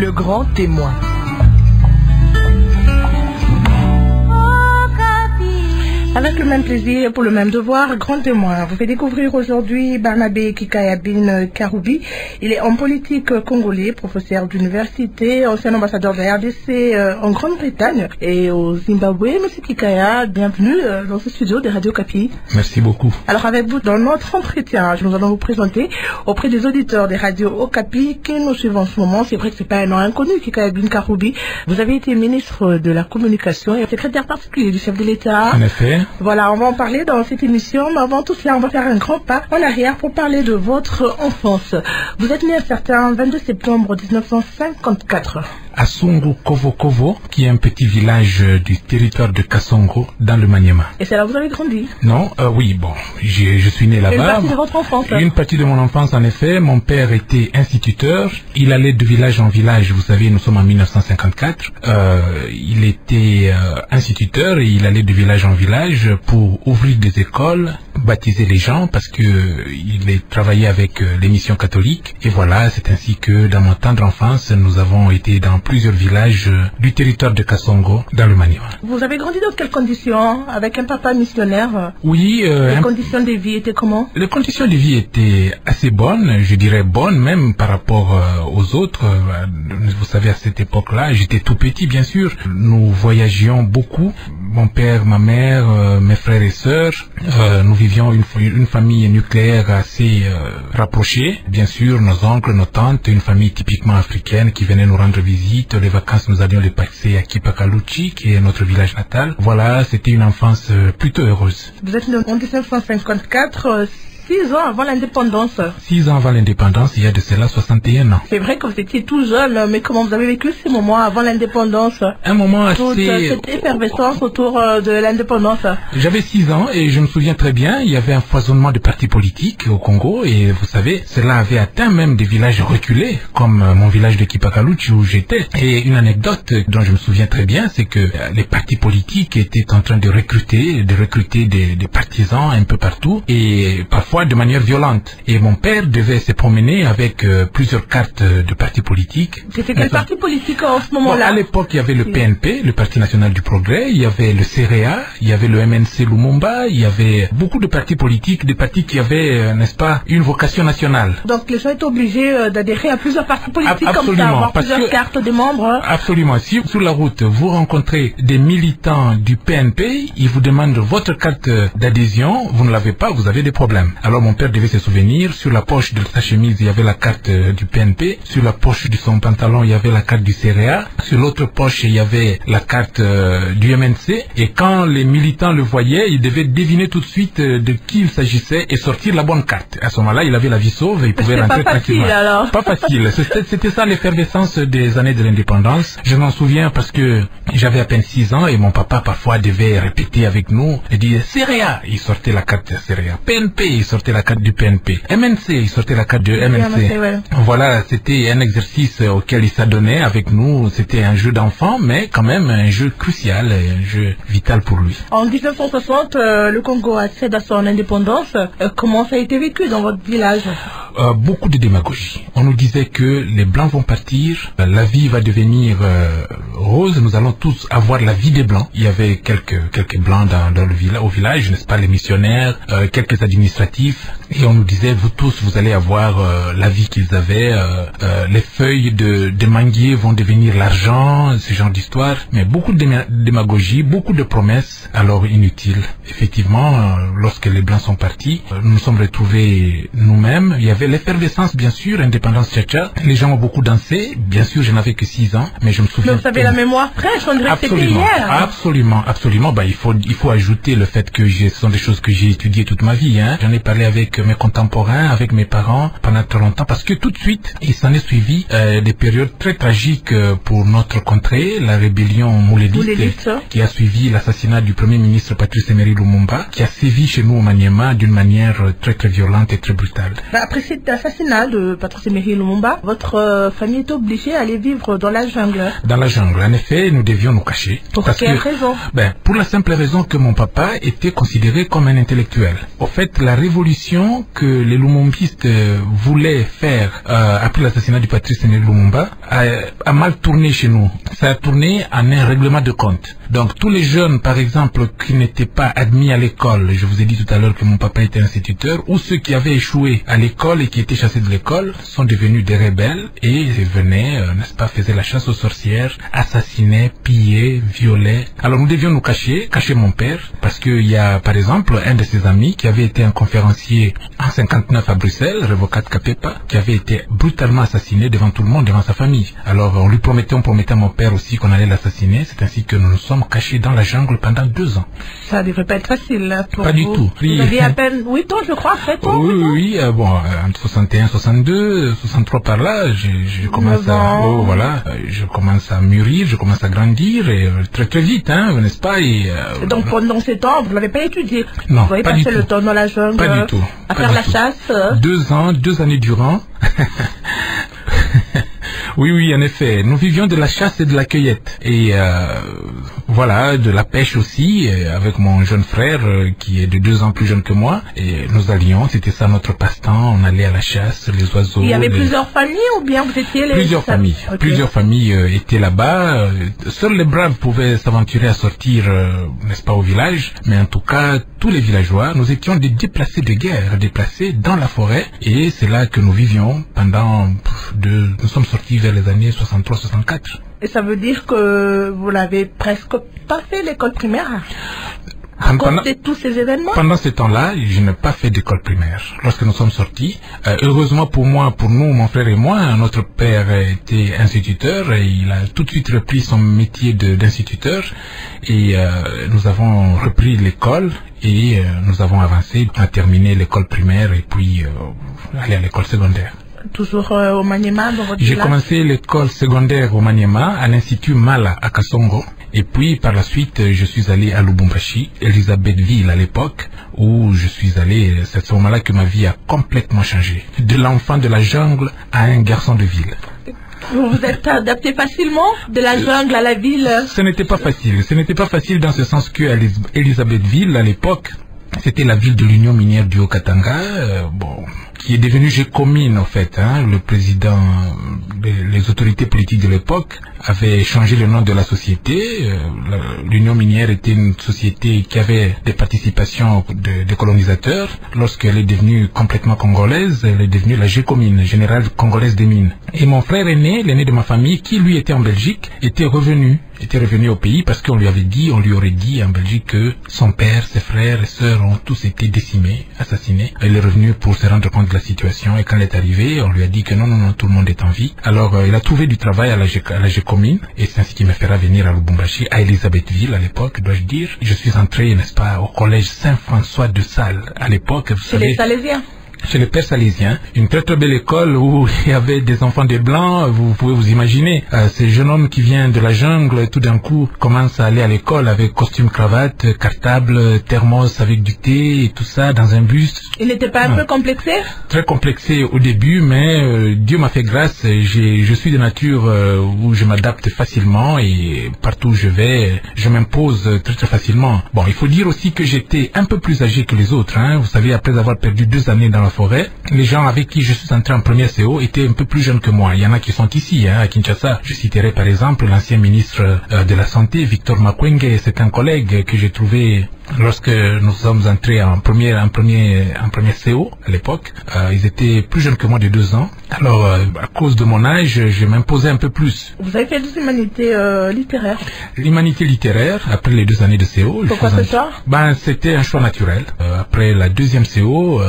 le grand témoin. Avec le même plaisir, pour le même devoir, grand témoin. Vous faites découvrir aujourd'hui Barnabé Kikayabin Karoubi. Il est homme politique congolais, professeur d'université, ancien ambassadeur de la RDC en Grande-Bretagne et au Zimbabwe. Monsieur Kikaya, bienvenue dans ce studio de Radio Okapi. Merci beaucoup. Alors avec vous, dans notre entretien, nous allons vous présenter auprès des auditeurs des radios Okapi qui nous suivent en ce moment. C'est vrai que c'est pas un nom inconnu, Kikayabin Karoubi. Vous avez été ministre de la Communication et secrétaire particulier du chef de l'État. En effet. Voilà, on va en parler dans cette émission, mais avant tout cela, on va faire un grand pas en arrière pour parler de votre enfance. Vous êtes né un certain 22 septembre 1954. À Songo Kovo, qui est un petit village du territoire de Kasongo, dans le Maniema. Et c'est là que vous avez grandi? Non, oui, bon, je suis né là-bas. Une partie de votre enfance? Une partie de mon enfance, en effet. Mon père était instituteur. Il allait de village en village. Vous savez, nous sommes en 1954. Il était instituteur et il allait de village en village pour ouvrir des écoles, baptiser les gens, parce que il travaillait avec les missions catholiques. Et voilà, c'est ainsi que dans mon tendre enfance, nous avons été dans plusieurs villages du territoire de Kasongo, dans le Maniema. Vous avez grandi dans quelles conditions? Avec un papa missionnaire? Oui. Les conditions de vie étaient comment? Les conditions de vie étaient assez bonnes, je dirais bonnes même par rapport aux autres. Vous savez, à cette époque-là, j'étais tout petit, bien sûr. Nous voyagions beaucoup. Mon père, ma mère, mes frères et sœurs. Nous vivions une famille nucléaire assez rapprochée. Bien sûr, nos oncles, nos tantes, une famille typiquement africaine qui venait nous rendre visite. Les vacances, nous allions les passer à Kipakaluchi, qui est notre village natal. Voilà, c'était une enfance plutôt heureuse. Vous êtes né en 1954, 6 ans avant l'indépendance. 6 ans avant l'indépendance, il y a de cela 61 ans. C'est vrai que vous étiez tout jeune, mais comment vous avez vécu ces moments avant l'indépendance? Un moment assez... Toute cette effervescence autour de l'indépendance. J'avais 6 ans et je me souviens très bien, il y avait un foisonnement de partis politiques au Congo et vous savez, cela avait atteint même des villages reculés, comme mon village de Kipakaluchi où j'étais. Et une anecdote dont je me souviens très bien, c'est que les partis politiques étaient en train de recruter des partisans un peu partout et parfois de manière violente. Et mon père devait se promener avec plusieurs cartes de partis politiques. C'était quel parti politique en ce moment-là? À l'époque, il y avait le PNP, le Parti National du Progrès, il y avait le CREA, il y avait le MNC Lumumba, il y avait beaucoup de partis politiques, des partis qui avaient, n'est-ce pas, une vocation nationale. Donc les gens étaient obligés d'adhérer à plusieurs partis politiques. Absolument, comme ça, avoir plusieurs cartes de membres. Absolument. Si sur la route, vous rencontrez des militants du PNP, ils vous demandent votre carte d'adhésion, vous ne l'avez pas, vous avez des problèmes. Alors mon père devait se souvenir, sur la poche de sa chemise, il y avait la carte du PNP, sur la poche de son pantalon, il y avait la carte du CREA, sur l'autre poche, il y avait la carte du MNC, et quand les militants le voyaient, ils devaient deviner tout de suite de qui il s'agissait et sortir la bonne carte. À ce moment-là, il avait la vie sauve et il pouvait rentrer tranquillement. Pas facile. C'était ça l'effervescence des années de l'indépendance. Je m'en souviens parce que j'avais à peine 6 ans et mon papa parfois devait répéter avec nous et dire CREA, il sortait la carte de CREA. PNP, il sortait la carte du PNP. MNC, il sortait la carte de MNC. Voilà, c'était un exercice auquel il s'adonnait avec nous. C'était un jeu d'enfant, mais quand même un jeu crucial, un jeu vital pour lui. En 1960, le Congo accède à son indépendance. Comment ça a été vécu dans votre village? Beaucoup de démagogie. On nous disait que les Blancs vont partir, la vie va devenir rose, nous allons tous avoir la vie des Blancs. Il y avait quelques Blancs au village, n'est-ce pas, les missionnaires, quelques administratifs, et on nous disait, vous tous, vous allez avoir la vie qu'ils avaient, les feuilles de manguier vont devenir l'argent, ce genre d'histoire, mais beaucoup de démagogie, beaucoup de promesses, alors inutiles. Effectivement, lorsque les Blancs sont partis, nous nous sommes retrouvés nous-mêmes. Il y avait l'effervescence, bien sûr, indépendance tcha-tcha. Les gens ont beaucoup dansé. Bien sûr, je n'avais que 6 ans, mais je me souviens. Donc, vous avez la mémoire fraîche, on dirait que c'était hier. Absolument. Bah, il faut ajouter le fait que ce sont des choses que j'ai étudiées toute ma vie, hein. J'en ai parlé avec mes contemporains, avec mes parents pendant très longtemps, parce que tout de suite, il s'en est suivi des périodes très tragiques pour notre contrée, la rébellion moulédite qui a suivi l'assassinat du premier ministre Patrice Emery Lumumba, qui a sévi chez nous au Maniema d'une manière très très violente et très brutale. Après cet assassinat de Patrice Emery Lumumba, votre famille est obligée à aller vivre dans la jungle. Dans la jungle, en effet, nous devions devions nous cacher. Pour quelle raison? Pour la simple raison que mon papa était considéré comme un intellectuel. Au fait, la révolution que les lumumbistes voulaient faire après l'assassinat du Patrice Emery Lumumba a mal tourné chez nous. Ça a tourné en un règlement de compte. Donc tous les jeunes, par exemple, qui n'étaient pas admis à l'école, je vous ai dit tout à l'heure que mon papa était instituteur, ou ceux qui avaient échoué à l'école et qui étaient chassés de l'école, sont devenus des rebelles et venaient, n'est-ce pas, faisaient la chasse aux sorcières, assassinaient, pillaient, violaient. Alors nous devions nous cacher mon père, parce qu'il y a, par exemple, un de ses amis qui avait été un conférencier en 59 à Bruxelles, Revocat Kapepa, qui avait été brutalement assassiné devant tout le monde, devant sa famille. Alors on promettait à mon père aussi qu'on allait l'assassiner. C'est ainsi que nous nous sommes cachés dans la jungle pendant 2 ans. Ça ne devrait pas être facile pour pas vous. Du tout. Vous aviez à peine 8 ans, je crois, 7 ans. Oui, entre 61 et 62, 63 par là, je commence je commence à mûrir, je commence à grandir, et très très vite, n'est-ce pas? Donc pendant ces temps, vous ne l'avez pas étudié? Non, vous avez pas passé du le tout. temps dans la jungle, pas du tout. à faire la chasse. 2 ans, 2 années durant. Oui, en effet. Nous vivions de la chasse et de la cueillette. Et voilà, de la pêche aussi, avec mon jeune frère qui est de 2 ans plus jeune que moi. Et nous allions, c'était ça notre passe-temps. On allait à la chasse, les oiseaux. Il y avait plusieurs familles ou bien vous étiez les... Plusieurs familles. Okay. Plusieurs familles étaient là-bas. Seuls les braves pouvaient s'aventurer à sortir, n'est-ce pas, au village. Mais en tout cas, tous les villageois, nous étions des déplacés de guerre, déplacés dans la forêt. Et c'est là que nous vivions pendant nous sommes sortis vers les années 63-64. Et ça veut dire que vous n'avez presque pas fait l'école primaire à cause de tous ces événements? Pendant ce temps-là, je n'ai pas fait d'école primaire. Lorsque nous sommes sortis, heureusement pour nous, mon frère et moi, notre père était instituteur et il a tout de suite repris son métier d'instituteur et nous avons repris l'école et nous avons avancé à terminer l'école primaire et puis aller à l'école secondaire. Toujours au Maniema, dans votre village? J'ai commencé l'école secondaire au Maniema, à l'Institut Mala à Kasongo. Et puis, par la suite, je suis allé à Lubumbashi, Elisabethville à l'époque, où je suis allé. C'est à ce moment-là que ma vie a complètement changé. De l'enfant de la jungle à un garçon de ville. Vous vous êtes adapté facilement de la jungle à la ville? Ce n'était pas facile. Ce n'était pas facile dans ce sens que Elisabethville, à l'époque, c'était la ville de l'Union minière du Haut-Katanga, qui est devenue Gécomine en fait. Le président, les autorités politiques de l'époque avaient changé le nom de la société. L'Union minière était une société qui avait des participations de colonisateurs. Lorsqu'elle est devenue complètement congolaise, elle est devenue la Gécomine, Générale Congolaise des Mines. Et mon frère aîné, l'aîné de ma famille, qui lui était en Belgique, était revenu au pays parce qu'on lui aurait dit en Belgique que son père, ses frères et sœurs ont tous été décimés, assassinés. Il est revenu pour se rendre compte de la situation et quand il est arrivé, on lui a dit que non, tout le monde est en vie. Alors il a trouvé du travail à la Gécomine et c'est ainsi qu'il me fera venir à Lubumbashi, à Elisabethville à l'époque, dois-je dire. Je suis entré, n'est-ce pas, au collège Saint-François de Sales à l'époque. Chez les Salésiens? Chez les Pères Salésiens, une très très belle école où il y avait des enfants de blancs. Vous pouvez vous imaginer, ce jeune homme qui vient de la jungle, tout d'un coup commence à aller à l'école avec costume, cravate, cartable, thermos avec du thé et tout ça dans un bus. Il n'était pas un peu complexé? Très complexé au début, mais Dieu m'a fait grâce. Je suis de nature où je m'adapte facilement et partout où je vais, je m'impose très très facilement. Bon, il faut dire aussi que j'étais un peu plus âgé que les autres. Vous savez, après avoir perdu 2 années dans la forêt, les gens avec qui je suis entré en première CO étaient un peu plus jeunes que moi. Il y en a qui sont ici, à Kinshasa. Je citerai par exemple l'ancien ministre de la Santé, Victor Makwenge. C'est un collègue que j'ai trouvé lorsque nous sommes entrés en première CO à l'époque. Ils étaient plus jeunes que moi de 2 ans. Alors, à cause de mon âge, je m'imposais un peu plus. Vous avez fait des humanités littéraires? L'humanité littéraire, après les 2 années de CO. Pourquoi ce choix? C'était un choix naturel. Après la 2e CO,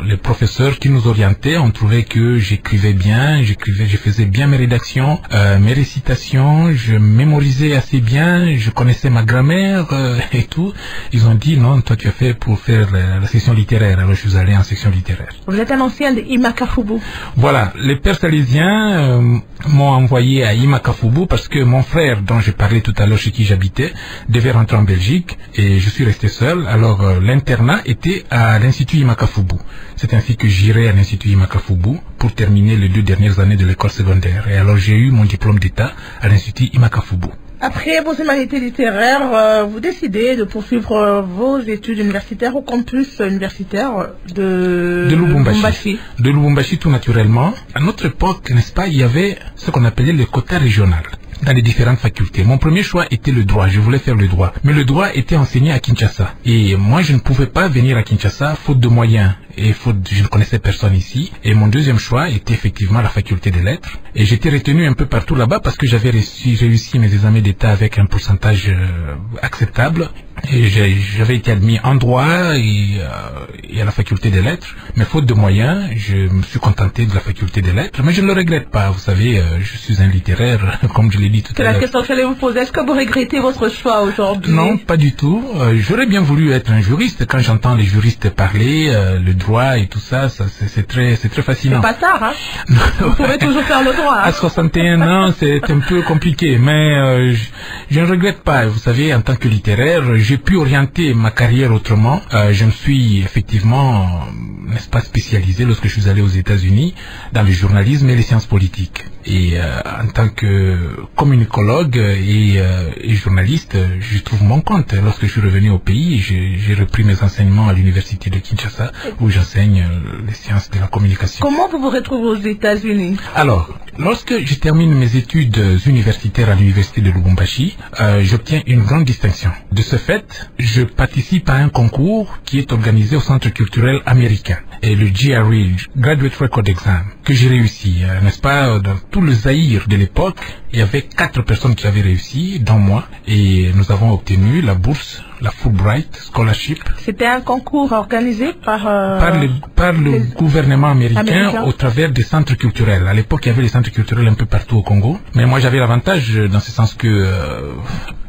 les professeurs qui nous orientaient ont trouvé que j'écrivais bien, je faisais bien mes rédactions, mes récitations, je mémorisais assez bien, je connaissais ma grammaire et tout. Ils ont dit non, toi tu as fait pour faire la section littéraire. Alors je suis allé en section littéraire. Vous êtes un ancien de Imakafubu. Voilà, les Pères Salésiens m'ont envoyé à Imakafubu parce que mon frère, dont je parlais tout à l'heure, chez qui j'habitais, devait rentrer en Belgique et je suis resté seul. Alors l'internat était à l'Institut Imakafubu. C'est ainsi que j'irai à l'Institut Imakafubu pour terminer les 2 dernières années de l'école secondaire. Et alors j'ai eu mon diplôme d'État à l'Institut Imakafubu. Après vos humanités littéraires, vous décidez de poursuivre vos études universitaires au campus universitaire de Lubumbashi. De Lubumbashi, tout naturellement. À notre époque, n'est-ce pas, il y avait ce qu'on appelait le quota régional dans les différentes facultés. Mon premier choix était le droit, je voulais faire le droit. Mais le droit était enseigné à Kinshasa. Et moi, je ne pouvais pas venir à Kinshasa faute de moyens. Et je ne connaissais personne ici. Et mon deuxième choix était effectivement la faculté des lettres. Et j'étais retenu un peu partout là-bas parce que j'avais réussi mes examens d'État avec un pourcentage acceptable. Et j'avais été admis en droit et à la faculté des lettres. Mais faute de moyens, je me suis contenté de la faculté des lettres. Mais je ne le regrette pas. Vous savez, je suis un littéraire, comme je l'ai dit tout à l'heure. C'est la question que j'allais vous poser. Est-ce que vous regrettez votre choix aujourd'hui? Non, pas du tout. J'aurais bien voulu être un juriste. Quand j'entends les juristes parler, le droit et tout ça, c'est très fascinant. C'est pas tard, hein? Vous pouvez toujours faire le droit. Hein? À 61 ans, c'est un peu compliqué. Mais je ne regrette pas. Vous savez, en tant que littéraire, j'ai pu orienter ma carrière autrement. Je me suis effectivement, n'est-ce pas, spécialisé lorsque je suis allé aux États-Unis dans le journalisme et les sciences politiques. Et en tant que communicologue et journaliste, je trouve mon compte. Lorsque je suis revenu au pays, j'ai repris mes enseignements à l'université de Kinshasa où j'enseigne les sciences de la communication. Comment vous vous retrouvez aux États-Unis? Alors, lorsque je termine mes études universitaires à l'université de Lubumbashi, j'obtiens une grande distinction. De ce fait, je participe à un concours qui est organisé au Centre culturel américain et le GRE, Graduate Record Exam, que j'ai réussi, n'est-ce pas, dans tout le Zaïre de l'époque. Il y avait 4 personnes qui avaient réussi, dont moi, et nous avons obtenu la bourse, la Fulbright Scholarship. C'était un concours organisé par le gouvernement américain au travers des centres culturels. À l'époque, il y avait les centres culturels un peu partout au Congo, mais moi j'avais l'avantage dans ce sens que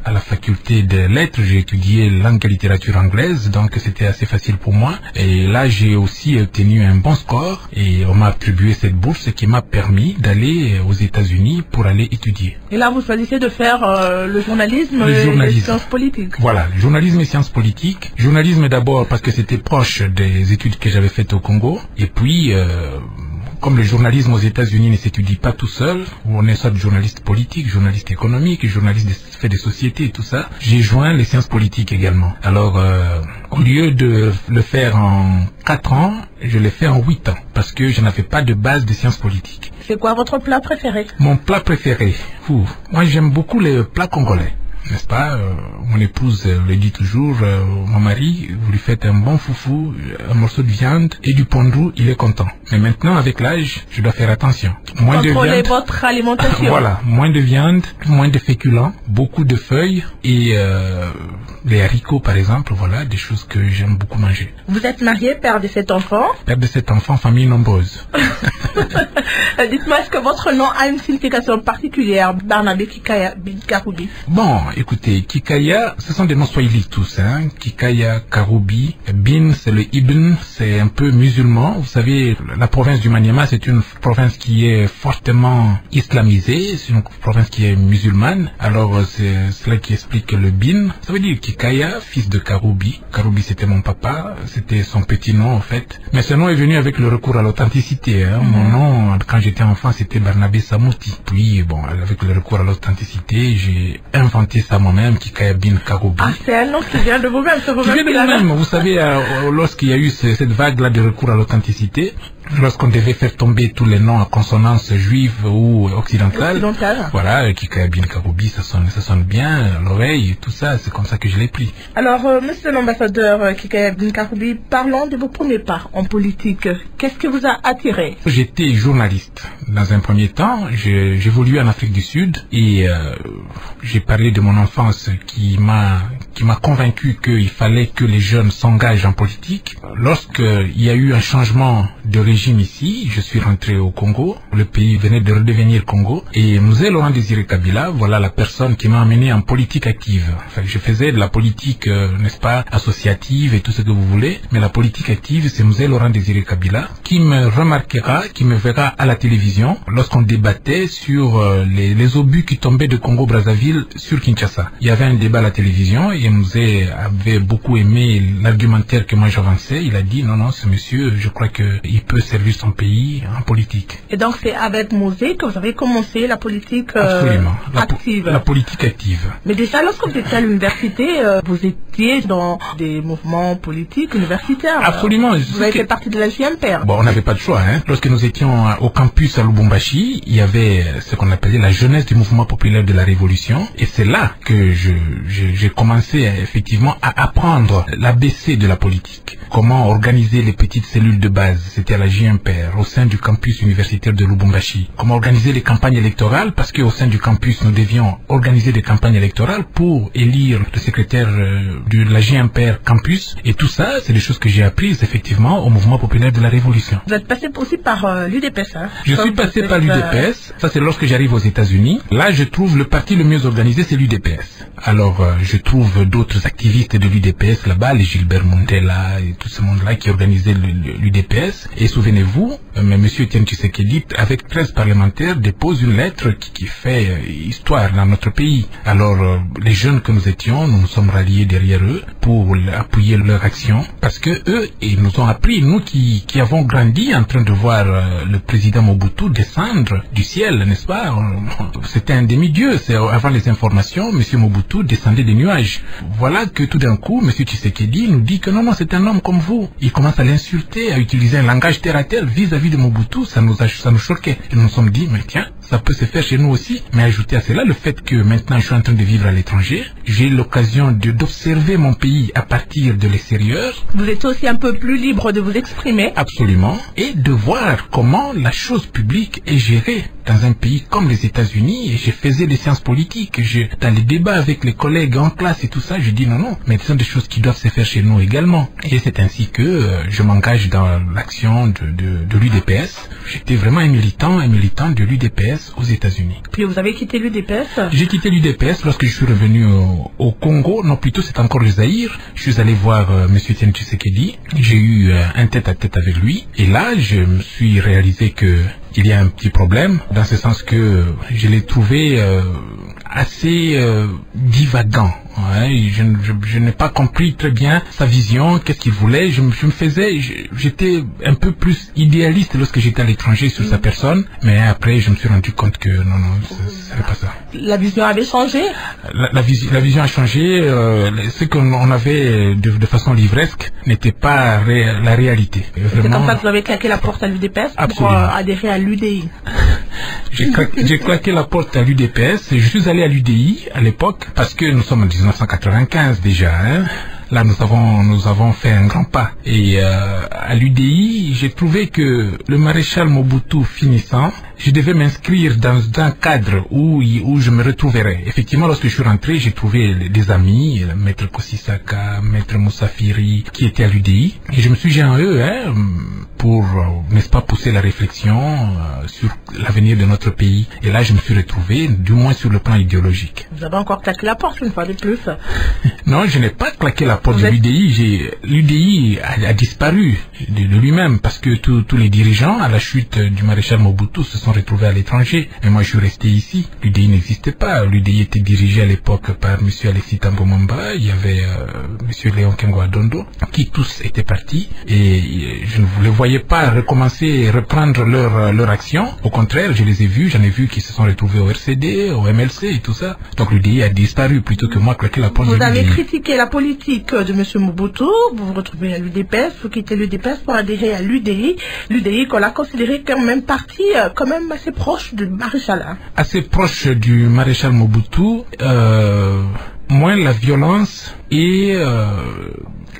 à la faculté des lettres, j'ai étudié langue et littérature anglaise, donc c'était assez facile pour moi. Et là, j'ai aussi obtenu un bon score et on m'a attribué cette bourse qui m'a permis d'aller aux États-Unis pour aller étudier. Et là, vous choisissez de faire le journalisme et les sciences politiques. Voilà, journalisme et sciences politiques. Journalisme d'abord parce que c'était proche des études que j'avais faites au Congo. Et puis, comme le journalisme aux États-Unis ne s'étudie pas tout seul, on est soit journaliste politique, journaliste économique, journaliste des faits des sociétés et tout ça, j'ai joint les sciences politiques également. Alors, au lieu de le faire en 4 ans, je l'ai fait en 8 ans, parce que je n'avais pas de base de sciences politiques. C'est quoi votre plat préféré? Mon plat préféré? Moi j'aime beaucoup les plats congolais. N'est-ce pas? Mon épouse le dit toujours, mon mari, vous lui faites un bon foufou, un morceau de viande et du pondou, il est content. Mais maintenant, avec l'âge, je dois faire attention. Moins de viande. Votre alimentation. Voilà, moins de viande, moins de féculents, beaucoup de feuilles et les haricots, par exemple, voilà, des choses que j'aime beaucoup manger. Vous êtes marié, père de 7 enfants? Père de 7 enfants, famille nombreuse. Dites-moi, est-ce que votre nom a une signification particulière, Barnabé Kikaya Bin Karoubi? Bon, écoutez, Kikaya, ce sont des noms swahili tous, hein. Kikaya, Karoubi, Bin, c'est le Ibn, c'est un peu musulman. Vous savez, la province du Maniema, c'est une province qui est fortement islamisée, c'est une province qui est musulmane. Alors, c'est cela qui explique le Bin. Ça veut dire Kikaya, fils de Karoubi. Karoubi, c'était mon papa, c'était son petit nom, en fait. Mais ce nom est venu avec le recours à l'authenticité, hein. Mon nom, quand j'étais enfant, c'était Barnabé Samouti. Puis, bon, avec le recours à l'authenticité, j'ai inventé ça moi-même, Kikaya Bin Karoubi. Ah, c'est un nom qui vient de vous-même, c'est vous-même qui vient de vous-même. Vous savez, lorsqu'il y a eu cette vague-là de recours à l'authenticité, lorsqu'on devait faire tomber tous les noms à consonance juive ou occidentale, voilà, Kikaya Bin Karoubi, ça sonne bien à l'oreille, tout ça, c'est comme ça que je l'ai pris. Alors, monsieur l'ambassadeur Kikaya Bin Karoubi, parlons de vos premiers pas en politique. Qu'est-ce qui vous a attiré? J'étais journaliste. Dans un premier temps, j'évoluais en Afrique du Sud et j'ai parlé de mon enfance qui m'a convaincu qu'il fallait que les jeunes s'engagent en politique. Lorsqu'il y a eu un changement de régime ici, je suis rentré au Congo. Le pays venait de redevenir Congo. Et Mzee Laurent Désiré Kabila, voilà la personne qui m'a amené en politique active. Enfin, je faisais de la politique, n'est-ce pas, associative et tout ce que vous voulez. Mais la politique active, c'est Mzee Laurent Désiré Kabila qui me remarquera, qui me verra à la télévision lorsqu'on débattait sur les obus qui tombaient de Congo-Brazzaville sur Kinshasa. Il y avait un débat à la télévision et avait beaucoup aimé l'argumentaire que moi j'avançais. Il a dit non, ce monsieur, je crois qu'il peut servir son pays en politique. Et donc c'est avec Mosé que vous avez commencé la politique active. La politique active. Mais déjà, lorsque vous étiez à l'université, vous étiez dans des mouvements politiques universitaires. Absolument. Vous avez fait partie de la JMPR. Bon, on n'avait pas de choix. Lorsque nous étions au campus à Lubumbashi, il y avait ce qu'on appelait la jeunesse du mouvement populaire de la Révolution. Et c'est là que j'ai commencé effectivement à apprendre l'ABC de la politique. Comment organiser les petites cellules de base. C'était à la JMPR, au sein du campus universitaire de Lubumbashi. Comment organiser les campagnes électorales, parce qu'au sein du campus, nous devions organiser des campagnes électorales pour élire le secrétaire de la JMPR campus. Et tout ça, c'est des choses que j'ai apprises effectivement au mouvement populaire de la Révolution. Vous êtes passé aussi par l'UDPS, hein? Je suis passé par l'UDPS. Ça, c'est lorsque j'arrive aux États-Unis. Là, je trouve le parti le mieux organisé, c'est l'UDPS. Alors, je trouve d'autres activistes de l'UDPS là-bas, les Gilbert Mundela et tout ce monde-là qui organisait l'UDPS. Et souvenez-vous, monsieur Etienne Tshisekedi, avec 13 parlementaires, dépose une lettre qui fait histoire dans notre pays. Alors, les jeunes que nous étions, nous nous sommes ralliés derrière eux pour appuyer leur action, parce que eux, ils nous ont appris, nous qui avons grandi en train de voir le président Mobutu descendre du ciel, n'est-ce pas? C'était un demi-dieu. Avant les informations, monsieur Mobutu descendait des nuages. Voilà que tout d'un coup, monsieur Tshisekedi nous dit que non, c'est un homme comme vous. Il commence à l'insulter, à utiliser un langage terre à terre vis-à-vis de Mobutu. Ça nous choquait. Et nous nous sommes dit, mais tiens, ça peut se faire chez nous aussi. Mais ajouter à cela le fait que maintenant je suis en train de vivre à l'étranger, j'ai l'occasion d'observer mon pays à partir de l'extérieur. Vous êtes aussi un peu plus libre de vous exprimer. Absolument. Et de voir comment la chose publique est gérée dans un pays comme les États-Unis. Et je faisais des sciences politiques. Dans les débats avec les collègues en classe et tout ça, je dis non, mais ce sont des choses qui doivent se faire chez nous également. Et c'est ainsi que je m'engage dans l'action de l'UDPS. J'étais vraiment un militant de l'UDPS aux États-Unis. Puis vous avez quitté l'UDPS? J'ai quitté l'UDPS lorsque je suis revenu au Congo. Non, plutôt c'est encore le Zaïre. Je suis allé voir monsieur Etienne Tshisekedi. J'ai eu un tête-à-tête avec lui. Et là, je me suis réalisé que il y a un petit problème, dans ce sens que je l'ai trouvé assez divagant. Ouais, je n'ai pas compris très bien sa vision, qu'est-ce qu'il voulait. J'étais un peu plus idéaliste lorsque j'étais à l'étranger sur sa personne, mais après je me suis rendu compte que non, ce n'est pas ça. La vision avait changé? La vision a changé. Ce qu'on avait de façon livresque n'était pas la réalité. C'est comme ça que vous avez claqué la porte à l'UDPS pour adhérer à l'UDI? J'ai claqué la porte à l'UDPS. Je suis allé à l'UDI à l'époque parce que nous sommes en 1995 déjà. Là, nous avons fait un grand pas. Et à l'UDI, j'ai trouvé que le maréchal Mobutu finissant, je devais m'inscrire dans un cadre où je me retrouverais. Effectivement, lorsque je suis rentré, j'ai trouvé des amis, maître Kosisaka, maître Moussafiri, qui étaient à l'UDI. Et je me suis joint à eux pour, n'est-ce pas, pousser la réflexion sur l'avenir de notre pays. Et là, je me suis retrouvé, du moins sur le plan idéologique. Vous avez encore claqué la porte une fois de plus? Non, je n'ai pas claqué la porte de l'UDI. L'UDI a disparu de lui-même parce que tous les dirigeants, à la chute du maréchal Mobutu, se sont retrouvés à l'étranger. Mais moi, je suis resté ici. L'UDI n'existait pas. L'UDI était dirigé à l'époque par M. Alexis Thambwe Mwamba. Il y avait M. Léon Kengo Adondo, qui tous étaient partis. Et je ne les voyais pas reprendre leur action. Au contraire, je les ai vus. J'en ai vu qui se sont retrouvés au RCD, au MLC et tout ça. Donc l'UDI a disparu plutôt que moi claquer la porte de l'UDI. Vous avez critiqué la politique de M. Mobutu, vous vous retrouvez à l'UDPS, vous quittez l'UDPS pour adhérer à l'UDI. L'UDI qu'on a considéré comme un parti quand même assez proche du maréchal. Assez proche du maréchal Mobutu, moins la violence et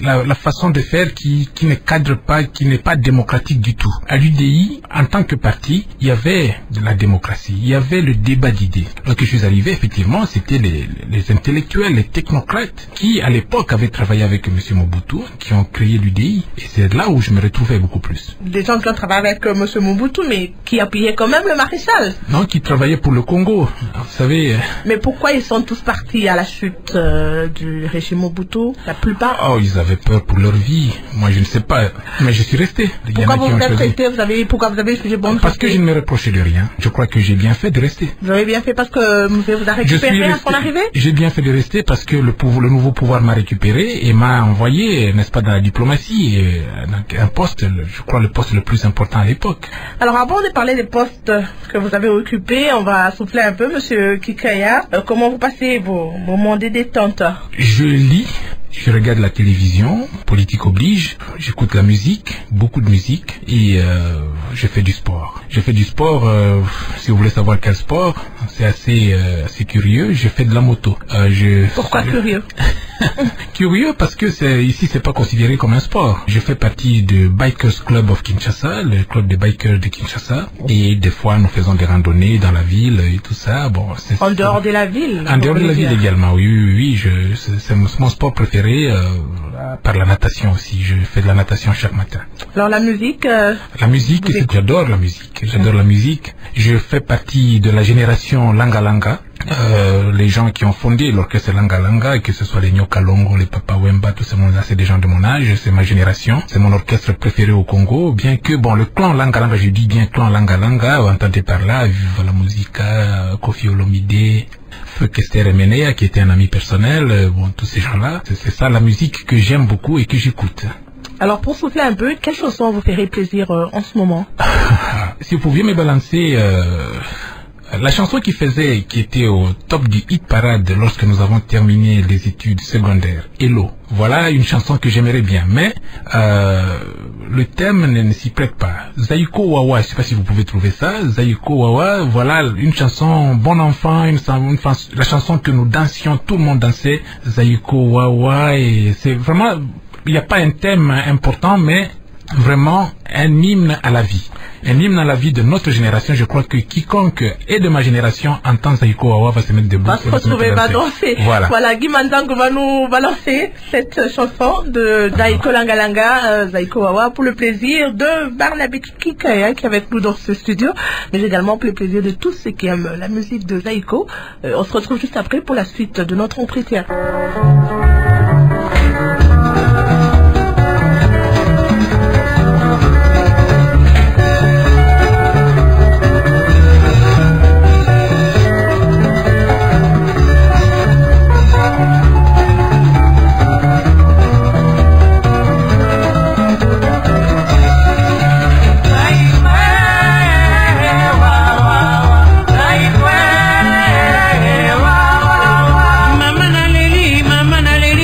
la façon de faire qui ne cadre pas, qui n'est pas démocratique du tout. À l'UDI, en tant que parti, il y avait de la démocratie, il y avait le débat d'idées. Lorsque je suis arrivé, effectivement, c'était les intellectuels, les technocrates qui, à l'époque, avaient travaillé avec M. Mobutu, qui ont créé l'UDI. Et c'est là où je me retrouvais beaucoup plus. Des gens qui ont travaillé avec M. Mobutu, mais qui appuyaient quand même le maréchal. Non, qui travaillaient pour le Congo, vous savez. Mais pourquoi ils sont tous partis à la chute du régime Mobutu, la plupart? Oh, ils avaient peur pour leur vie. Moi, je ne sais pas, mais je suis resté. Pourquoi vous êtes resté? Pourquoi vous avez choisi bon? Parce que je ne me reprochais de rien. Je crois que j'ai bien fait de rester. Vous avez bien fait parce que vous a récupéré à son arrivée? J'ai bien fait de rester parce que le nouveau pouvoir m'a récupéré et m'a envoyé, n'est-ce pas, dans la diplomatie, un poste, je crois le poste le plus important à l'époque. Alors, avant de parler des postes que vous avez occupés, on va souffler un peu, Monsieur Kikaya. Comment vous passez vos moments de détente? Je lis. Je regarde la télévision, politique oblige, j'écoute la musique, beaucoup de musique, et je fais du sport. Je fais du sport, si vous voulez savoir quel sport, c'est assez curieux, je fais de la moto. Pourquoi curieux? Curieux parce que ici c'est pas considéré comme un sport. Je fais partie du Bikers Club of Kinshasa, le club des bikers de Kinshasa, et des fois nous faisons des randonnées dans la ville et tout ça. Bon, en dehors de la ville? En dehors de la ville également, oui, c'est mon sport préféré. Par la natation aussi, je fais de la natation chaque matin. Alors la musique La musique, j'adore la musique. J'adore la musique. Je fais partie de la génération Langa Langa. Les gens qui ont fondé l'orchestre Langa Langa, que ce soit les Nyoka Longo, les Papa Wemba, tout ce monde-là, c'est des gens de mon âge, c'est ma génération. C'est mon orchestre préféré au Congo, bien que, bon, le clan Langa Langa, je dis bien clan Langa Langa, vous entendez par là, Viva la Musica, Kofi Olomide, Feu Kester Emenea, qui était un ami personnel, bon, tous ces gens-là. C'est ça la musique que j'aime beaucoup et que j'écoute. Alors, pour souffler un peu, quelle chanson vous ferait plaisir en ce moment? Si vous pouviez me balancer la chanson qui était au top du hit parade lorsque nous avons terminé les études secondaires, Hello. Voilà une chanson que j'aimerais bien, mais le thème ne s'y prête pas. Zaiko Wawa, je sais pas si vous pouvez trouver ça. Zaiko Wawa, voilà une chanson bon enfant, la chanson que nous dansions, tout le monde dansait. Zaiko Wawa, et c'est vraiment, il n'y a pas un thème important, mais vraiment un hymne à la vie. Un hymne à la vie de notre génération. Je crois que quiconque est de ma génération entend Zaiko Wawa va se mettre debout. Va se retrouver, va danser. Voilà, Guy Mandango va nous balancer cette chanson de Zaiko Langa Langa, Zaiko Wawa, pour le plaisir de Barnabé Kikaya qui est avec nous dans ce studio, mais également pour le plaisir de tous ceux qui aiment la musique de Zaiko. On se retrouve juste après pour la suite de notre entretien. Mama na leli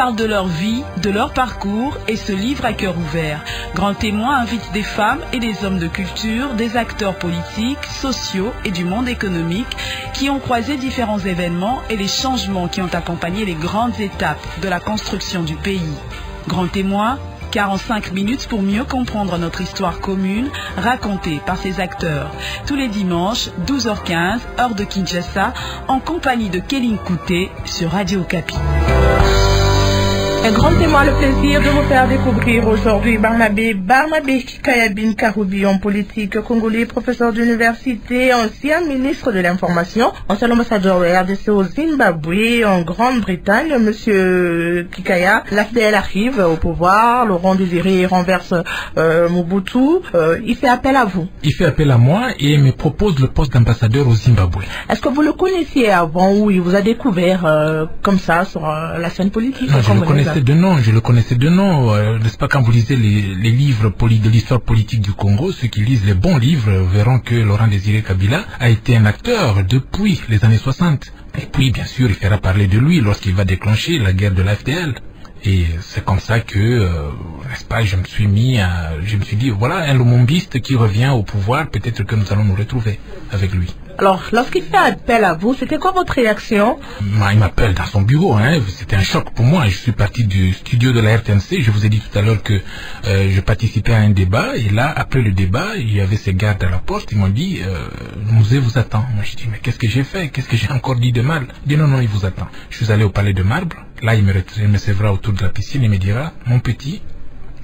parlent de leur vie, de leur parcours et se livrent à cœur ouvert. Grand Témoin invite des femmes et des hommes de culture, des acteurs politiques, sociaux et du monde économique qui ont croisé différents événements et les changements qui ont accompagné les grandes étapes de la construction du pays. Grand Témoin, 45 minutes pour mieux comprendre notre histoire commune, racontée par ces acteurs. Tous les dimanches, 12h15, heure de Kinshasa, en compagnie de Kéline Kouté sur Radio Okapi. Un grand témoin, le plaisir de vous faire découvrir aujourd'hui Barnabé Kikaya Bin Karoubi, homme politique congolais, professeur d'université, ancien ministre de l'Information, ancien ambassadeur de RDC au Zimbabwe, en Grande-Bretagne. Monsieur Kikaya, l'AFDL arrive au pouvoir, Laurent Désiré renverse Mobutu, il fait appel à vous. Il fait appel à moi et me propose le poste d'ambassadeur au Zimbabwe. Est-ce que vous le connaissiez avant ou il vous a découvert comme ça sur la scène politique? Non, je le connaissais de nom, n'est-ce pas, quand vous lisez les livres de l'histoire politique du Congo, ceux qui lisent les bons livres verront que Laurent Désiré Kabila a été un acteur depuis les années 60. Et puis, bien sûr, il fera parler de lui lorsqu'il va déclencher la guerre de l'AFDL. Et c'est comme ça que, n'est-ce pas, je me suis dit, voilà, un lumumbiste qui revient au pouvoir, peut-être que nous allons nous retrouver avec lui. Alors, lorsqu'il fait appel à vous, c'était quoi votre réaction? Il m'appelle dans son bureau, c'était un choc pour moi. Je suis parti du studio de la RTNC, je vous ai dit tout à l'heure que je participais à un débat, et là, après le débat, il y avait ces gardes à la porte, ils m'ont dit, Mouzé vous attend. Moi, je dis, mais qu'est-ce que j'ai fait? Qu'est-ce que j'ai encore dit de mal? Il dit, non, il vous attend. Je suis allé au Palais de Marbre, là, il me recevra autour de la piscine et me dira, mon petit,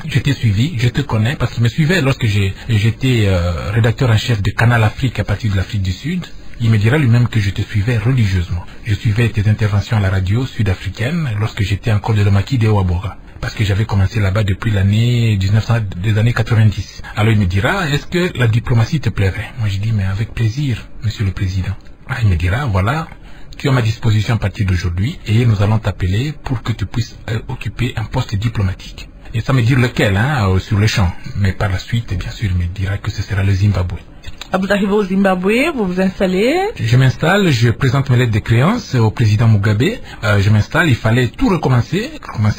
je t'ai suivi, je te connais, parce qu'il me suivait lorsque j'étais rédacteur en chef de Canal Afrique à partir de l'Afrique du Sud. Il me dira lui-même que je te suivais religieusement. Je suivais tes interventions à la radio sud-africaine lorsque j'étais encore de Lomaki de Ouabora, parce que j'avais commencé là-bas depuis des années 90. Alors il me dira, est-ce que la diplomatie te plairait? Moi je dis, mais avec plaisir, monsieur le président. Il me dira, voilà, tu es à ma disposition à partir d'aujourd'hui et nous allons t'appeler pour que tu puisses occuper un poste diplomatique. Et ça me dit lequel, sur le champ. Mais par la suite, bien sûr, il me dira que ce sera le Zimbabwe. Vous arrivez au Zimbabwe, vous vous installez? Je m'installe, je présente mes lettres de créance au président Mugabe. Je m'installe, il fallait tout recommencer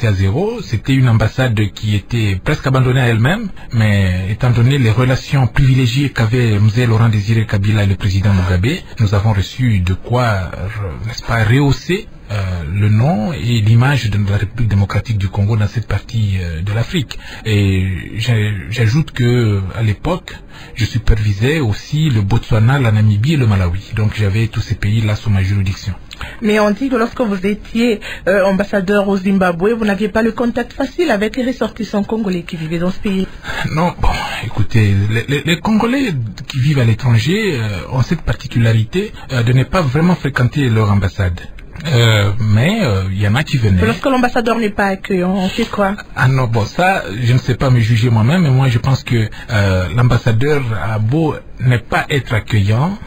à zéro. C'était une ambassade qui était presque abandonnée à elle-même, mais étant donné les relations privilégiées qu'avaient M. Laurent Désiré Kabila et le président Mugabe, nous avons reçu de quoi, n'est-ce pas, rehausser le nom et l'image de la République démocratique du Congo dans cette partie de l'Afrique. Et j'ajoute que à l'époque, je supervisais aussi le Botswana, la Namibie et le Malawi. Donc j'avais tous ces pays-là sous ma juridiction. Mais on dit que lorsque vous étiez ambassadeur au Zimbabwe, vous n'aviez pas le contact facile avec les ressortissants congolais qui vivaient dans ce pays. Non, bon, écoutez, les Congolais qui vivent à l'étranger ont cette particularité de ne pas vraiment fréquenter leur ambassade. Mais il y en a qui venaient. Lorsque l'ambassadeur n'est pas accueillant, on fait quoi? Ah non, bon, ça, je ne sais pas me juger moi-même, mais moi je pense que l'ambassadeur a beau ne pas être accueillant,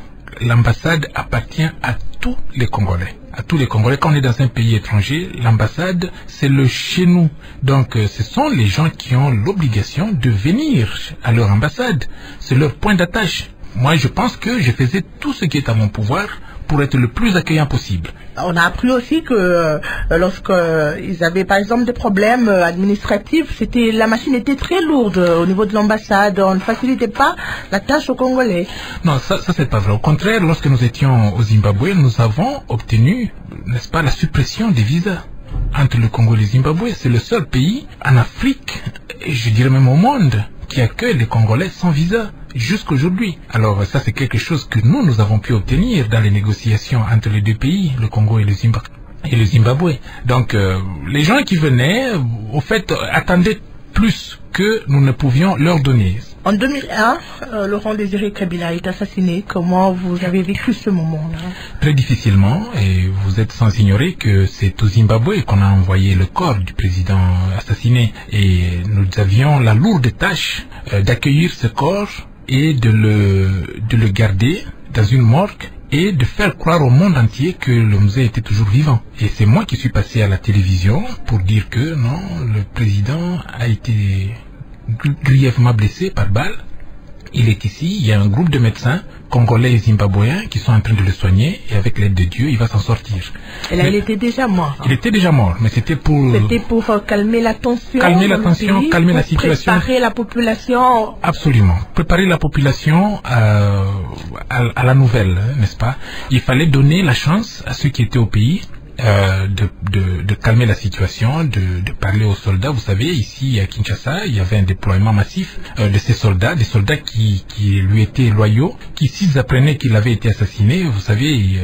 l'ambassade appartient à tous les Congolais. À tous les Congolais, quand on est dans un pays étranger, l'ambassade, c'est le chez nous. Donc, ce sont les gens qui ont l'obligation de venir à leur ambassade. C'est leur point d'attache. Moi, je pense que je faisais tout ce qui est à mon pouvoir pour être le plus accueillant possible. On a appris aussi que lorsqu'ils avaient par exemple des problèmes administratifs, la machine était très lourde au niveau de l'ambassade, on ne facilitait pas la tâche aux Congolais. Non, ça c'est pas vrai. Au contraire, lorsque nous étions au Zimbabwe, nous avons obtenu, n'est-ce pas, la suppression des visas entre le Congo et le Zimbabwe. C'est le seul pays en Afrique, et je dirais même au monde, qui accueille les Congolais sans visa jusqu'aujourd'hui. Alors ça c'est quelque chose que nous avons pu obtenir dans les négociations entre les deux pays, le Congo et le Zimbabwe. Donc les gens qui venaient, au fait, attendaient plus que nous ne pouvions leur donner. En 2001, Laurent Désiré Kabila est assassiné. Comment vous avez vécu ce moment-là? Très difficilement, et vous êtes sans ignorer que c'est au Zimbabwe qu'on a envoyé le corps du président assassiné. Et nous avions la lourde tâche d'accueillir ce corps et de le garder dans une morgue et de faire croire au monde entier que le musée était toujours vivant. Et c'est moi qui suis passé à la télévision pour dire que non, le président a été grièvement blessé par balle Il est ici, il y a un groupe de médecins congolais et zimbabwéens qui sont en train de le soigner et avec l'aide de Dieu, il va s'en sortir. Et là, il était déjà mort. Il était déjà mort, mais c'était pour... C'était pour calmer la tension. Calmer la tension, calmer la situation. Préparer la population. Absolument. Préparer la population à la nouvelle, n'est-ce pas? Il fallait donner la chance à ceux qui étaient au pays de calmer la situation, de parler aux soldats. Vous savez, ici à Kinshasa, il y avait un déploiement massif de ces soldats, des soldats qui lui étaient loyaux, qui s'ils apprenaient qu'il avait été assassiné, vous savez,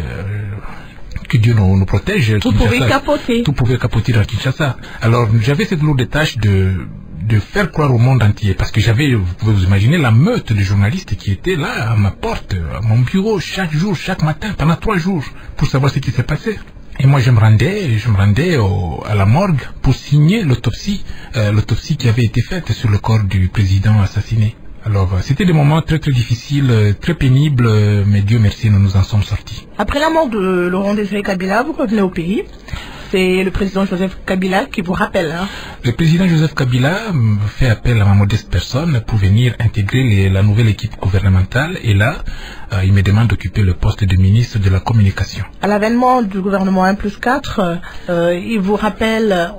que Dieu nous protège. Tout pouvait capoter. Tout pouvait capoter dans Kinshasa. Alors j'avais cette lourde tâche de faire croire au monde entier, parce que j'avais, vous pouvez vous imaginer, la meute de journalistes qui étaient là à ma porte, à mon bureau, chaque jour, chaque matin, pendant 3 jours, pour savoir ce qui s'est passé. Et moi, je me rendais à la morgue pour signer l'autopsie qui avait été faite sur le corps du président assassiné. Alors, c'était des moments très très difficiles, très pénibles, mais Dieu merci, nous nous en sommes sortis. Après la mort de Laurent Désiré Kabila, vous revenez au pays. C'est le président Joseph Kabila qui vous rappelle. Hein. Le président Joseph Kabila fait appel à ma modeste personne pour venir intégrer la nouvelle équipe gouvernementale. Et là, il me demande d'occuper le poste de ministre de la Communication. À l'avènement du gouvernement 1+4, il vous rappelle,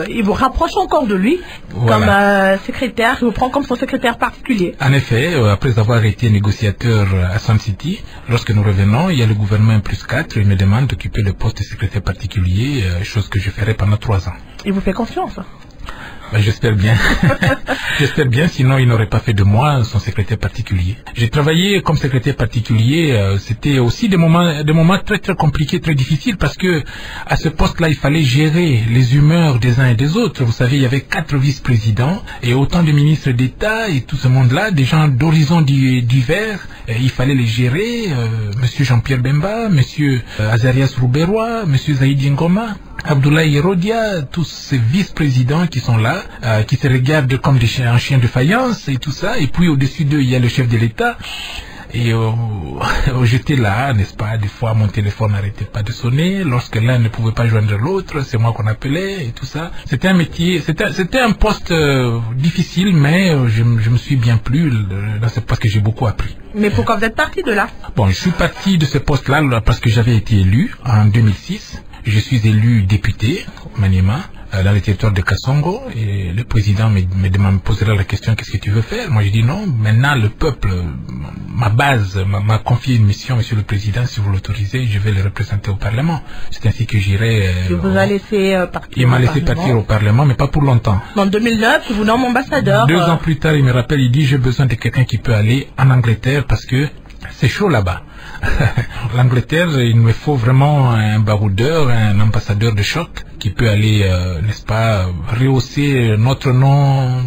il vous rapproche encore de lui comme secrétaire, il vous prend comme son secrétaire particulier. En effet, après avoir été négociateur à Sun City, lorsque nous revenons, il y a le gouvernement 1+4, il me demande d'occuper le poste de secrétaire particulier, chose que je ferai pendant 3 ans. Il vous fait confiance? J'espère bien. J'espère bien, sinon il n'aurait pas fait de moi son secrétaire particulier. J'ai travaillé comme secrétaire particulier, c'était aussi des moments très très compliqués, très difficiles, parce que à ce poste-là, il fallait gérer les humeurs des uns et des autres. Vous savez, il y avait 4 vice-présidents et autant de ministres d'État et tout ce monde-là, des gens d'horizons divers. Il fallait les gérer, Monsieur Jean-Pierre Bemba, Monsieur Azarias Rouberois, Monsieur Zaïdi Ngoma, Abdoulaye Rodia, tous ces vice-présidents qui sont là, qui se regardent comme un chien de faïence et tout ça. Et puis au-dessus d'eux, il y a le chef de l'État. Et j'étais là, n'est-ce pas? Des fois, mon téléphone n'arrêtait pas de sonner. Lorsque l'un ne pouvait pas joindre l'autre, c'est moi qu'on appelait et tout ça. C'était un métier, c'était un poste difficile, mais je me suis bien plu dans ce poste que j'ai beaucoup appris. Mais pourquoi vous êtes parti de là? Bon, je suis parti de ce poste-là parce que j'avais été élu en 2006. Je suis élu député au Maniema, dans le territoire de Kassongo, et le président me posera la question: qu'est-ce que tu veux faire? Moi je dis non, maintenant le peuple, ma base m'a confié une mission, monsieur le président, si vous l'autorisez, je vais le représenter au Parlement. C'est ainsi que j'irai... Il vous a laissé partir. Il m'a laissé partir au Parlement, mais pas pour longtemps. En 2009, vous nomme ambassadeur. 2 ans plus tard, il me rappelle, il dit: j'ai besoin de quelqu'un qui peut aller en Angleterre parce que c'est chaud là-bas. L'Angleterre, il me faut vraiment un baroudeur, un ambassadeur de choc qui peut aller, n'est-ce pas, rehausser notre nom,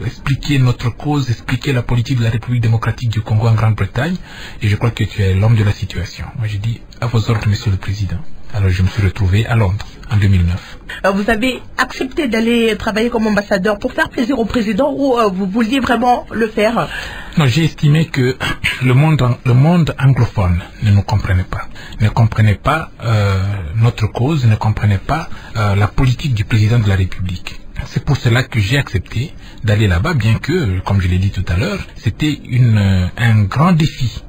expliquer notre cause, expliquer la politique de la République démocratique du Congo en Grande-Bretagne. Et je crois que tu es l'homme de la situation. Moi, je dis à vos ordres, monsieur le président. Alors, je me suis retrouvé à Londres en 2009. Vous avez accepté d'aller travailler comme ambassadeur pour faire plaisir au président, ou vous vouliez vraiment le faire? Non, j'ai estimé que le monde anglophone ne nous comprenait pas notre cause, ne comprenait pas la politique du président de la République. C'est pour cela que j'ai accepté d'aller là-bas, bien que, comme je l'ai dit tout à l'heure, c'était un grand défi.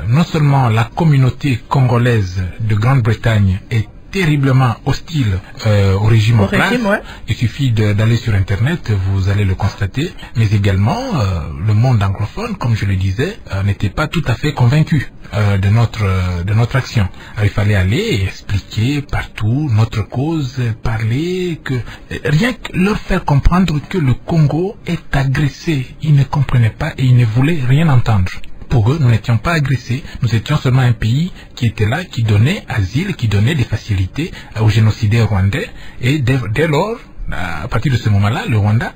Non seulement la communauté congolaise de Grande-Bretagne est terriblement hostile au régime en place. Ouais. Il suffit d'aller sur Internet, vous allez le constater. Mais également, le monde anglophone, comme je le disais, n'était pas tout à fait convaincu de notre action. Alors, il fallait aller expliquer partout notre cause, parler, rien que leur faire comprendre que le Congo est agressé. Ils ne comprenaient pas et ils ne voulaient rien entendre. Pour eux, nous n'étions pas agressés, nous étions seulement un pays qui était là, qui donnait asile, qui donnait des facilités aux génocidaires rwandais. Et dès lors, à partir de ce moment-là, le Rwanda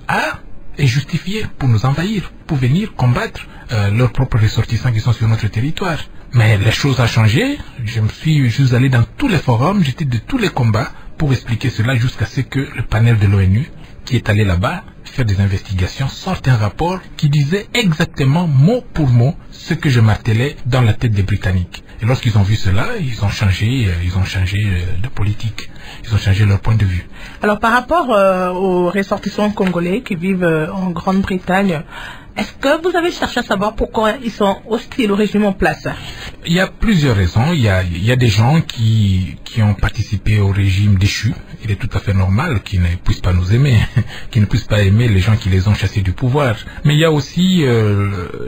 est justifié pour nous envahir, pour venir combattre leurs propres ressortissants qui sont sur notre territoire. Mais les choses ont changé, je suis allé dans tous les forums, j'étais de tous les combats pour expliquer cela jusqu'à ce que le panel de l'ONU qui est allé là-bas faire des investigations, sortent un rapport qui disait exactement mot pour mot ce que je martelais dans la tête des Britanniques. Et lorsqu'ils ont vu cela, ils ont changé de politique. Ils ont changé leur point de vue. Alors par rapport aux ressortissants congolais qui vivent en Grande-Bretagne, est-ce que vous avez cherché à savoir pourquoi ils sont hostiles au régime en place? Il y a plusieurs raisons. Il y a des gens qui ont participé au régime déchu. Il est tout à fait normal qu'ils ne puissent pas nous aimer, qu'ils ne puissent pas aimer les gens qui les ont chassés du pouvoir. Mais il y a aussi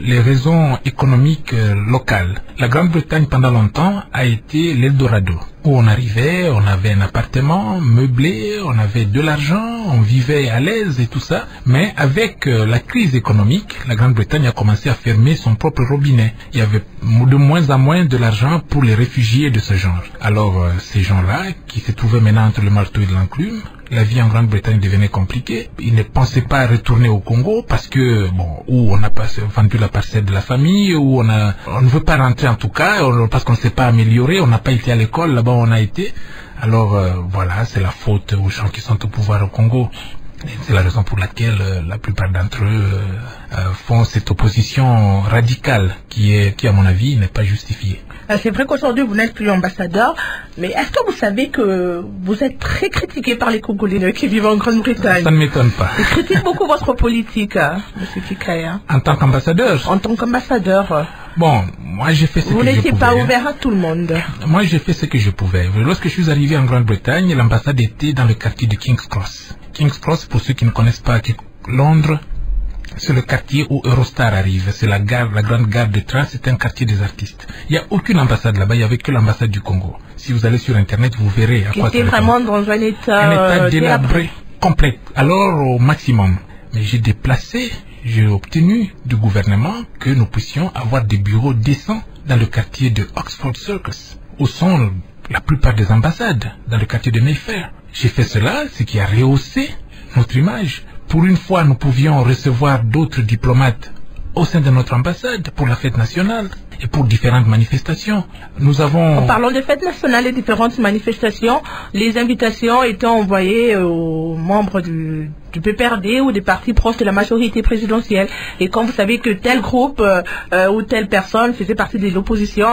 les raisons économiques locales. La Grande-Bretagne, pendant longtemps, a été l'Eldorado, où on arrivait, on avait un appartement meublé, on avait de l'argent, on vivait à l'aise et tout ça. Mais avec la crise économique, la Grande-Bretagne a commencé à fermer son propre robinet. Il y avait de moins en moins de l'argent pour les réfugiés de ce genre. Alors ces gens-là, qui se trouvaient maintenant entre le marteau et l'enclume, la vie en Grande-Bretagne devenait compliquée. Ils ne pensaient pas retourner au Congo parce que, ou on n'a pas vendu la parcelle de la famille, ou on ne veut pas rentrer en tout cas, parce qu'on ne s'est pas amélioré, on n'a pas été à l'école, là-bas on a été. Alors voilà, c'est la faute aux gens qui sont au pouvoir au Congo. C'est la raison pour laquelle la plupart d'entre eux font cette opposition radicale qui à mon avis, n'est pas justifiée. C'est vrai qu'aujourd'hui vous n'êtes plus ambassadeur, mais est-ce que vous savez que vous êtes très critiqué par les Congolais qui vivent en Grande-Bretagne? Ça ne m'étonne pas. Ils critiquent beaucoup votre politique, M. Kikaya. En tant qu'ambassadeur? En tant qu'ambassadeur. Bon, moi j'ai fait ce que je pouvais. Vous n'étiez pas ouvert à tout le monde. Moi j'ai fait ce que je pouvais. Lorsque je suis arrivé en Grande-Bretagne, l'ambassade était dans le quartier de King's Cross. King's Cross, pour ceux qui ne connaissent pas Londres, c'est le quartier où Eurostar arrive. C'est la grande gare de train, c'est un quartier des artistes. Il n'y a aucune ambassade là-bas, il n'y avait que l'ambassade du Congo. Si vous allez sur Internet, vous verrez à quoi ça ressemble. C'était vraiment dans un état délabré, complet. Alors au maximum. Mais j'ai obtenu du gouvernement que nous puissions avoir des bureaux décents dans le quartier de Oxford Circus, où sont la plupart des ambassades, dans le quartier de Mayfair. J'ai fait cela, ce qui a rehaussé notre image. Pour une fois, nous pouvions recevoir d'autres diplomates au sein de notre ambassade pour la fête nationale et pour différentes manifestations. Nous avons... En parlant de fêtes nationales et différentes manifestations, les invitations étaient envoyées aux membres du PPRD ou des partis proches de la majorité présidentielle. Et quand vous savez que tel groupe ou telle personne faisait partie de l'opposition,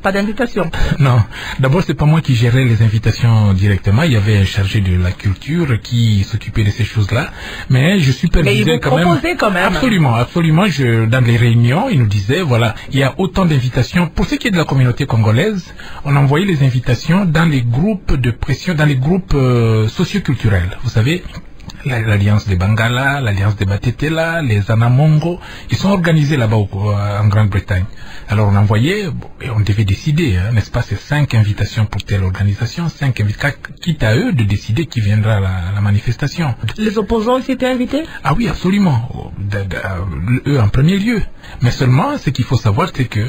pas d'invitation. Non, d'abord c'est pas moi qui gérais les invitations directement. Il y avait un chargé de la culture qui s'occupait de ces choses-là. Mais je supervisais quand même. Absolument. Dans les réunions, il nous disait, voilà, il y a autant d'invitations. Pour ce qui est de la communauté congolaise, on envoyait les invitations dans les groupes de pression, dans les groupes socioculturels. Vous savez, l'Alliance des Bangala, l'Alliance des Batetela, les Anamongo, ils sont organisés là-bas en Grande-Bretagne. Alors on envoyait, et on devait décider, n'est-ce pas, c'est 5 invitations pour telle organisation, 5 invitations, quitte à eux de décider qui viendra à la manifestation. Les opposants aussi étaient invités? Ah oui, absolument, eux en premier lieu. Mais seulement, ce qu'il faut savoir, c'est que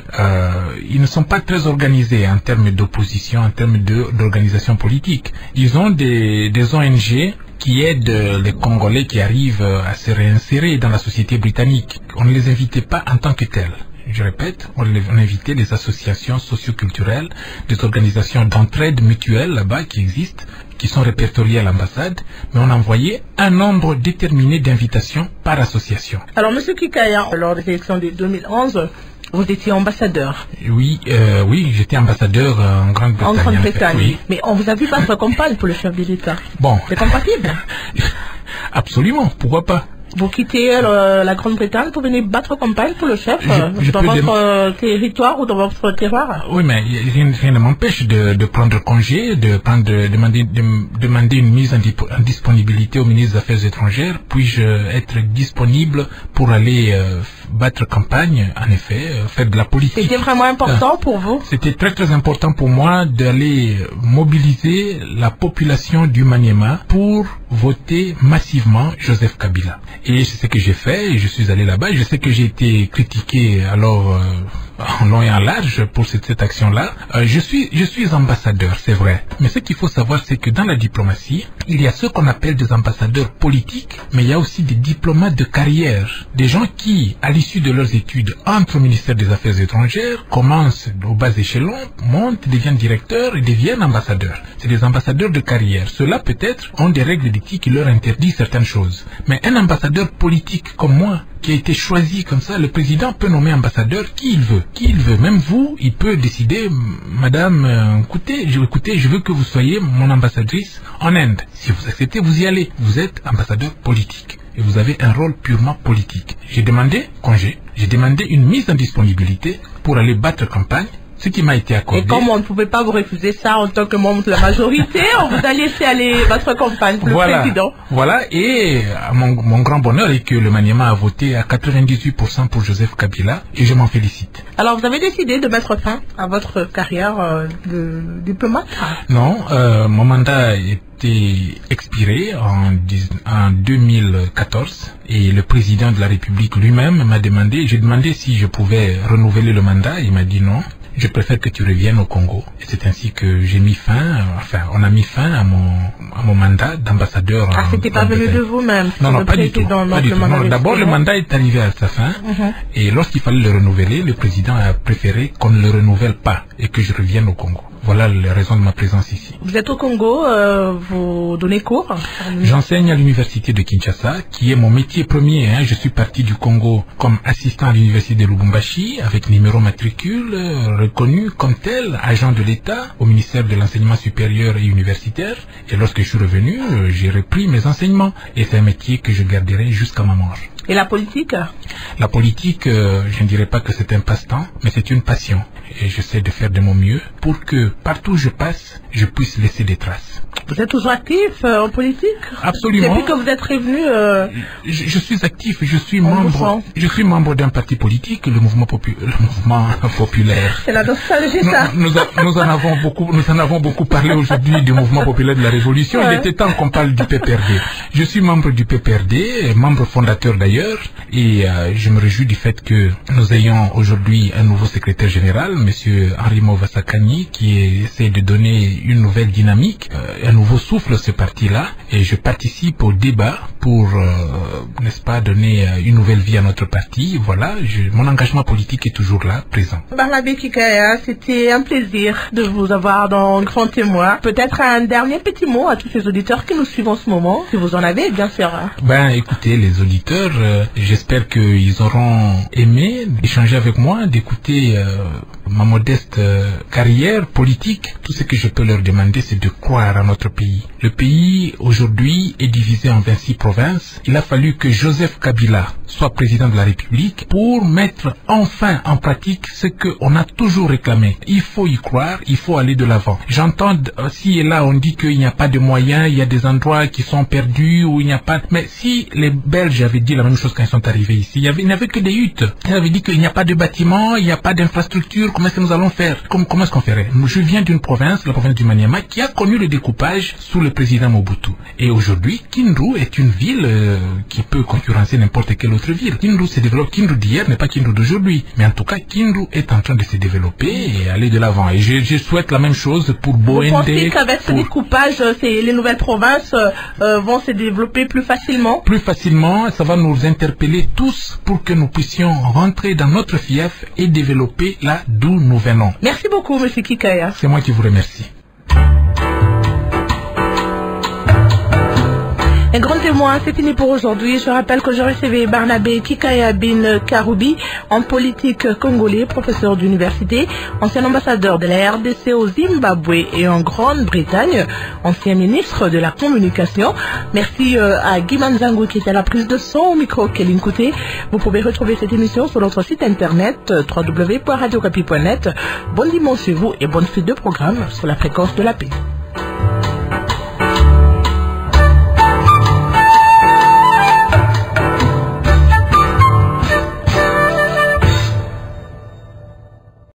ils ne sont pas très organisés en termes d'opposition, en termes d'organisation politique. Ils ont des ONG qui aident les Congolais qui arrivent à se réinsérer dans la société britannique. On ne les invitait pas en tant que tels. Je répète, on invitait des associations socioculturelles, des organisations d'entraide mutuelle là-bas qui existent, qui sont répertoriées à l'ambassade, mais on envoyait un nombre déterminé d'invitations par association. Alors, M. Kikaya, lors des élections de 2011, vous étiez ambassadeur. Oui, j'étais ambassadeur en Grande-Bretagne. En Grande-Bretagne, oui. Mais on vous a vu battre campagne pour le chef de l'État. Bon. C'est compatible? Absolument, pourquoi pas? Vous quittez la Grande-Bretagne pour venir battre campagne pour le chef dans votre territoire ou dans votre terroir? Oui, mais rien ne m'empêche de prendre congé, de demander une mise en disponibilité au ministre des Affaires étrangères. Puis-je être disponible pour aller battre campagne, en effet, faire de la politique. C'était vraiment important pour vous? C'était très très important pour moi d'aller mobiliser la population du Maniema pour voter massivement Joseph Kabila. Et c'est ce que j'ai fait, et je suis allé là-bas, et je sais que j'ai été critiqué alors en long et en large pour cette action-là. Je suis ambassadeur, c'est vrai. Mais ce qu'il faut savoir, c'est que dans la diplomatie, il y a ce qu'on appelle des ambassadeurs politiques, mais il y a aussi des diplomates de carrière. Des gens qui, à l'issue de leurs études, entrent au ministère des Affaires étrangères, commencent au bas échelon, montent, deviennent directeurs et deviennent ambassadeurs. C'est des ambassadeurs de carrière. Ceux-là, peut-être, ont des règles d'éthique qui leur interdisent certaines choses. Mais un ambassadeur politique comme moi, qui a été choisi comme ça, le président peut nommer ambassadeur qui il veut. Qui il veut. Même vous, il peut décider, madame, écoutez, je veux que vous soyez mon ambassadrice en Inde. Si vous acceptez, vous y allez. Vous êtes ambassadeur politique. Et vous avez un rôle purement politique. J'ai demandé congé. J'ai demandé une mise en disponibilité pour aller battre campagne. Ce qui m'a été accordé. Et comme on ne pouvait pas vous refuser ça en tant que membre de la majorité, on vous a laissé aller votre campagne pour le président. Voilà, et mon grand bonheur est que le Maniema a voté à 98% pour Joseph Kabila, et je m'en félicite. Alors vous avez décidé de mettre fin à votre carrière de diplomate? Non, mon mandat était expiré en 2014 et le président de la République lui-même m'a demandé, j'ai demandé si je pouvais renouveler le mandat, il m'a dit non. Je préfère que tu reviennes au Congo. Et c'est ainsi que j'ai mis fin, on a mis fin à mon mandat d'ambassadeur. Ah, c'était pas venu de vous-même? Non, pas du tout. D'abord, le mandat est arrivé à sa fin. Et lorsqu'il fallait le renouveler, le président a préféré qu'on ne le renouvelle pas et que je revienne au Congo. Voilà les raisons de ma présence ici. Vous êtes au Congo, vous donnez cours? J'enseigne à l'université de Kinshasa, qui est mon métier premier. Je suis parti du Congo comme assistant à l'université de Lubumbashi, avec numéro matricule, reconnu comme tel, agent de l'État au ministère de l'enseignement supérieur et universitaire. Et lorsque je suis revenu, j'ai repris mes enseignements. Et c'est un métier que je garderai jusqu'à ma mort. Et la politique? La politique, je ne dirais pas que c'est un passe-temps, mais c'est une passion. Et j'essaie de faire de mon mieux pour que partout où je passe, je puisse laisser des traces. Vous êtes toujours actif en politique? Absolument. Depuis que vous êtes revenu... Je suis actif, je suis membre d'un parti politique, le mouvement populaire. C'est la nostalgie, ça. Nous en avons beaucoup parlé aujourd'hui du mouvement populaire de la Révolution. Ouais. Il était temps qu'on parle du PPRD. Je suis membre du PPRD, membre fondateur d'ailleurs, et je me réjouis du fait que nous ayons aujourd'hui un nouveau secrétaire général, Monsieur Henri Movasakani, qui essaie de donner une nouvelle dynamique, un nouveau souffle à ce parti-là, et je participe au débat pour, n'est-ce pas, donner une nouvelle vie à notre parti. Voilà, mon engagement politique est toujours là, présent. Barnabé Kikaya, c'était un plaisir de vous avoir dans Grand Témoin. Peut-être un dernier petit mot à tous ces auditeurs qui nous suivent en ce moment, si vous en avez, bien sûr. Ben, écoutez, les auditeurs, j'espère qu'ils auront aimé échanger avec moi, d'écouter ma modeste carrière politique. Tout ce que je peux leur demander, c'est de croire à notre pays. Le pays, aujourd'hui, est divisé en 26 provinces. Il a fallu que Joseph Kabila soit président de la République pour mettre enfin en pratique ce qu'on a toujours réclamé. Il faut y croire, il faut aller de l'avant. J'entends, si et là, on dit qu'il n'y a pas de moyens, il y a des endroits qui sont perdus, où il n'y a pas... Mais si les Belges avaient dit la même chose quand ils sont arrivés ici, il n'y avait que des huttes. Ils avaient dit qu'il n'y a pas de bâtiments, il n'y a pas d'infrastructure, comment est-ce que nous allons faire? Comment est-ce qu'on ferait? Je viens d'une province, la province du Maniema, qui a connu le découpage sous le président Mobutu. Et aujourd'hui, Kindu est une ville qui peut concurrencer n'importe quelle autre ville. Kindu se développe. Kindu d'hier n'est pas Kindu d'aujourd'hui. Mais en tout cas, Kindu est en train de se développer et aller de l'avant. Et je souhaite la même chose pour Boende. Vous pensez qu'avec ce découpage, les nouvelles provinces vont se développer plus facilement? Plus facilement, ça va nous interpeller tous pour que nous puissions rentrer dans notre fief et développer là d'où nous venons. Merci beaucoup, M. Kikaya. C'est moi qui vous remercie. Un grand témoin, c'est fini pour aujourd'hui. Je rappelle que je recevais Barnabé Kikaya Bin Karoubi, en politique congolais, professeur d'université, ancien ambassadeur de la RDC au Zimbabwe et en Grande-Bretagne, ancien ministre de la communication. Merci à Guy Manzango qui était à la prise de son au micro Kéline Kouté. Vous pouvez retrouver cette émission sur notre site internet www.radiocapi.net. Bon dimanche chez vous et bonne suite de programme sur la fréquence de la paix.